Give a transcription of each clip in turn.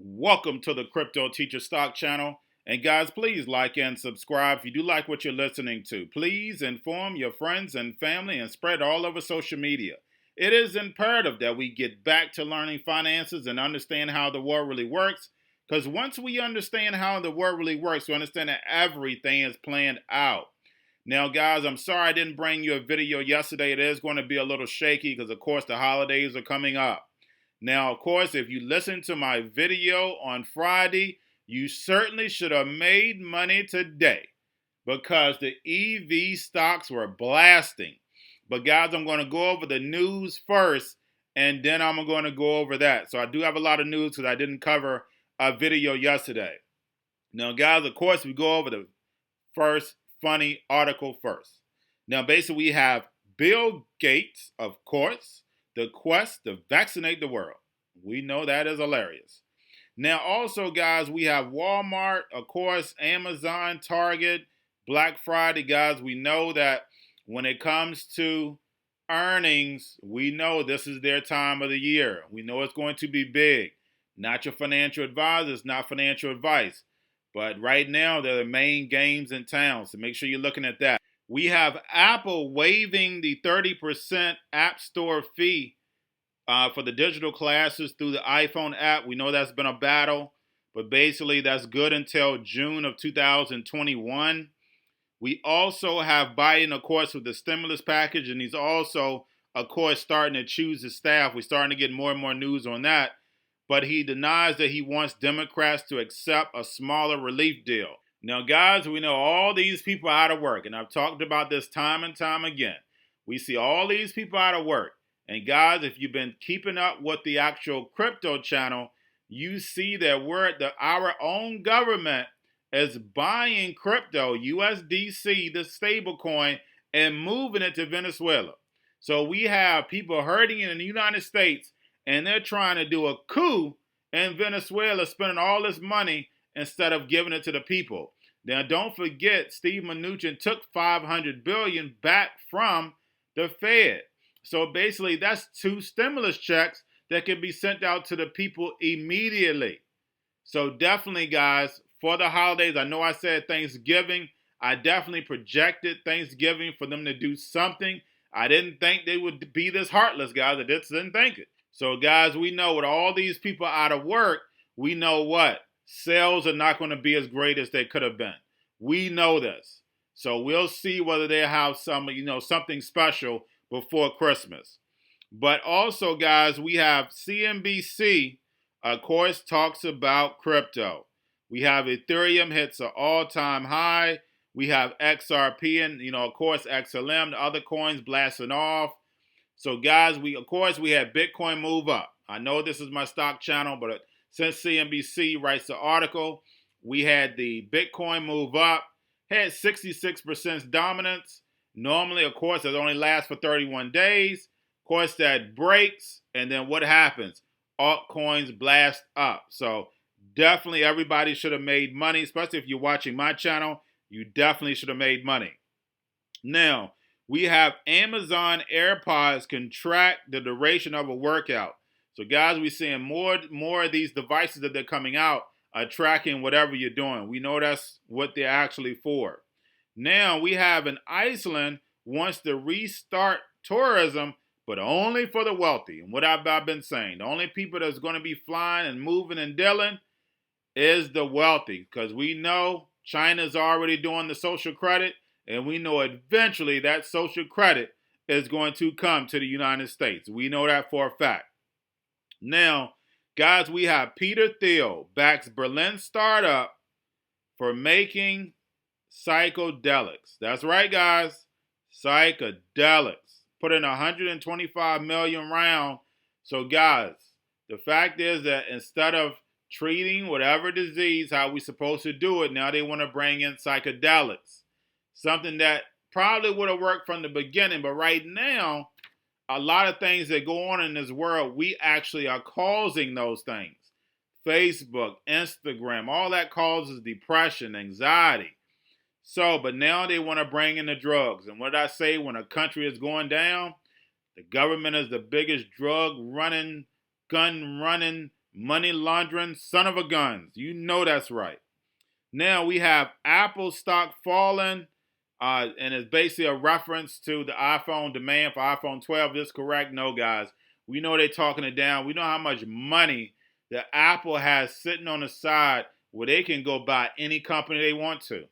Welcome to the Crypto Teacher Stock Channel. And guys, please like and subscribe if you do like what you're listening to. Please inform your friends and family and spread all over social media. It is imperative that we get back to learning finances and understand how the world really works. Because once we understand how the world really works, we understand that everything is planned out. Now, guys, I'm sorry I didn't bring you a video yesterday. It is going to be a little shaky because, of course, the holidays are coming up. Now, of course, if you listen to my video on Friday, you certainly should have made money today because the EV stocks were blasting. But guys, I'm going to go over the news first, and then I'm going to go over that. So I do have a lot of news because I didn't cover a video yesterday. Now, guys, of course, we go over the first funny article first. Now, basically, we have Bill Gates, of course, the quest to vaccinate the world. We know that is hilarious. Now, also, guys, we have Walmart, of course, Amazon, Target, Black Friday. Guys, we know that when it comes to earnings, we know this is their time of the year. We know it's going to be big. Not your financial advisors, not financial advice. But right now, they're the main games in town, so make sure you're looking at that. We have Apple waiving the 30% App Store fee for the digital classes through the iPhone app. We know that's been a battle, but basically that's good until June of 2021. We also have Biden, of course, with the stimulus package, and he's also, of course, starting to choose his staff. We're starting to get more and more news on that, but he denies that he wants Democrats to accept a smaller relief deal. Now, guys, we know all these people are out of work, and I've talked about this time and time again. We see all these people out of work. And guys, if you've been keeping up with the actual crypto channel, you see that our own government is buying crypto, USDC, the stable coin, and moving it to Venezuela. So we have people hurting in the United States, and they're trying to do a coup in Venezuela, spending all this money instead of giving it to the people. Now, don't forget, Steve Mnuchin took $500 billion back from the Fed. So basically, that's 2 stimulus checks that can be sent out to the people immediately. So definitely, guys, for the holidays, I know I said Thanksgiving. I definitely projected Thanksgiving for them to do something. I didn't think they would be this heartless, guys. I just didn't think it. So, guys, we know with all these people out of work, we know what? Sales are not going to be as great as they could have been. We know this. So we'll see whether they have something special before Christmas. But also, guys, we have CNBC, of course, talks about crypto. We have Ethereum hits an all-time high. We have XRP and, of course, XLM, the other coins blasting off. So, guys, we had Bitcoin move up. I know this is my stock channel, but since CNBC writes the article, we had the Bitcoin move up, had 66% dominance. Normally, of course, it only lasts for 31 days. Of course, that breaks, and then what happens? Altcoins blast up. So definitely everybody should have made money, especially if you're watching my channel. You definitely should have made money. Now, we have Amazon AirPods can track the duration of a workout. So, guys, we're seeing more of these devices that they're coming out are tracking whatever you're doing. We know that's what they're actually for. Now, we have in Iceland wants to restart tourism, but only for the wealthy. And what I've been saying, the only people that's going to be flying and moving and dealing is the wealthy. Because we know China's already doing the social credit, and we know eventually that social credit is going to come to the United States. We know that for a fact. Now, guys, we have Peter Thiel backs Berlin startup for making psychedelics. That's right, guys. Psychedelics. Put in 125 million round. So, guys, the fact is that instead of treating whatever disease how we supposed to do it, now they want to bring in psychedelics. Something that probably would have worked from the beginning, but right now, a lot of things that go on in this world, we actually are causing those things. Facebook, Instagram, all that causes depression, anxiety. So, but now they want to bring in the drugs. And what did I say? When a country is going down, the government is the biggest drug running, gun running, money laundering son of a guns. You know that's right. Now we have Apple stock falling, and it's basically a reference to the iPhone demand for iPhone 12. This correct? No, guys. We know they're talking it down. We know how much money that Apple has sitting on the side where they can go buy any company they want to.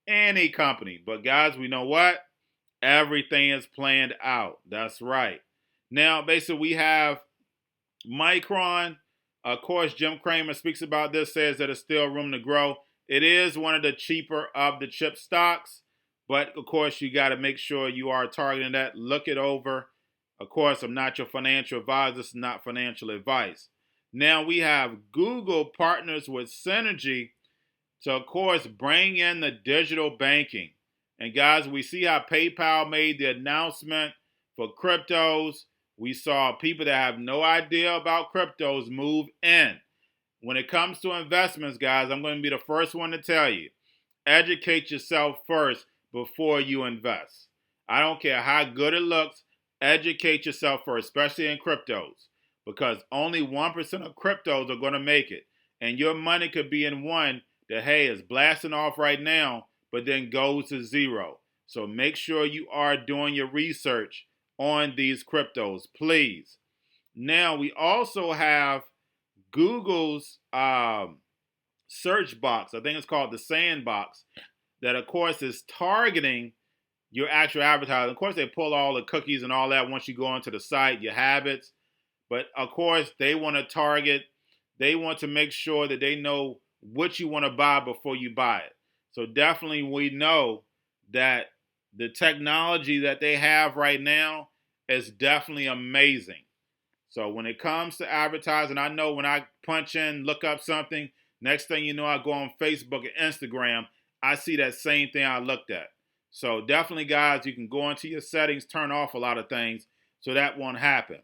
Any company. But guys, we know what? Everything is planned out. That's right. Now, basically, we have Micron. Of course, Jim Cramer speaks about this, says that there's still room to grow. It is one of the cheaper of the chip stocks, but of course, you got to make sure you are targeting that. Look it over. Of course, I'm not your financial advisor. This is not financial advice. Now we have Google partners with Synergy to, of course, bring in the digital banking. And guys, we see how PayPal made the announcement for cryptos. We saw people that have no idea about cryptos move in. When it comes to investments, guys, I'm going to be the first one to tell you, educate yourself first before you invest. I don't care how good it looks, educate yourself first, especially in cryptos, because only 1% of cryptos are going to make it. And your money could be in one that, hey, is blasting off right now, but then goes to zero. So make sure you are doing your research on these cryptos, please. Now, we also have Google's search box, I think it's called the sandbox, that of course is targeting your actual advertising. Of course, they pull all the cookies and all that once you go onto the site, your habits. But of course, they want to target, they want to make sure that they know what you want to buy before you buy it. So definitely we know that the technology that they have right now is definitely amazing. So when it comes to advertising, I know when I punch in, look up something, next thing you know, I go on Facebook and Instagram, I see that same thing I looked at. So definitely, guys, you can go into your settings, turn off a lot of things so that won't happen.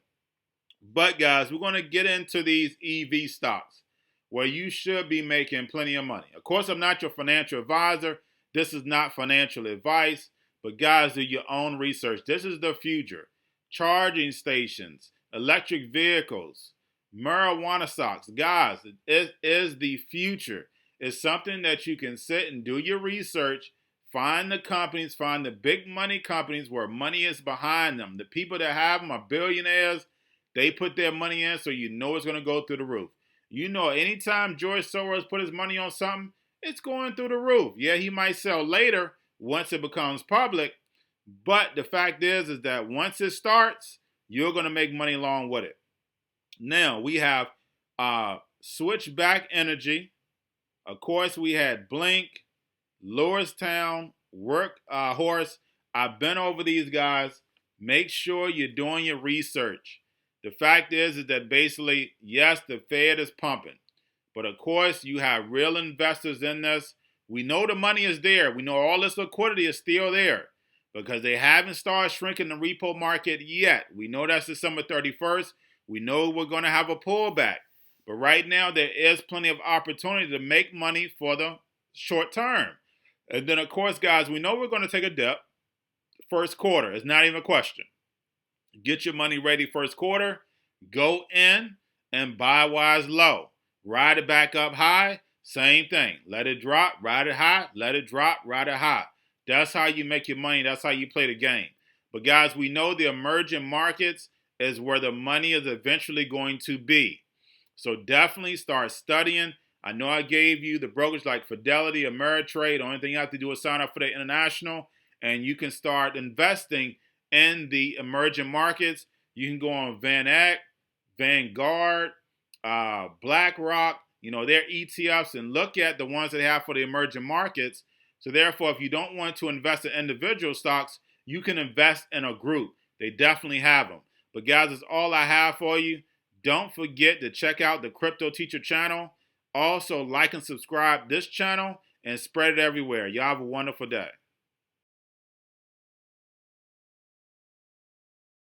But guys, we're going to get into these EV stocks where you should be making plenty of money. Of course, I'm not your financial advisor. This is not financial advice. But guys, do your own research. This is the future. Charging stations, electric vehicles, marijuana stocks. Guys, it is the future. It's something that you can sit and do your research, find the companies, find the big money companies where money is behind them. The people that have them are billionaires. They put their money in, so you know it's going to go through the roof. You know, anytime George Soros put his money on something, it's going through the roof. Yeah, he might sell later once it becomes public, but the fact is that once it starts, you're going to make money along with it. Now, we have Switchback Energy. Of course, we had Blink, Lewistown, Workhorse. I've been over these guys. Make sure you're doing your research. The fact is that basically, yes, the Fed is pumping. But of course, you have real investors in this. We know the money is there. We know all this liquidity is still there because they haven't started shrinking the repo market yet. We know that's December 31st. We know we're going to have a pullback. But right now, there is plenty of opportunity to make money for the short term. And then, of course, guys, we know we're going to take a dip. First quarter. It's not even a question. Get your money ready first quarter. Go in and buy wise low. Ride it back up high. Same thing. Let it drop. Ride it high. Let it drop. Ride it high. That's how you make your money. That's how you play the game. But guys, we know the emerging markets is where the money is eventually going to be. So definitely start studying. I know I gave you the brokers like Fidelity, Ameritrade. The only thing you have to do is sign up for the international, and you can start investing in the emerging markets. You can go on VanEck, Vanguard, BlackRock, their ETFs, and look at the ones that they have for the emerging markets. So therefore, if you don't want to invest in individual stocks, you can invest in a group. They definitely have them. But guys, that's all I have for you. Don't forget to check out the Crypto Teacher channel. Also, like and subscribe this channel and spread it everywhere. Y'all have a wonderful day.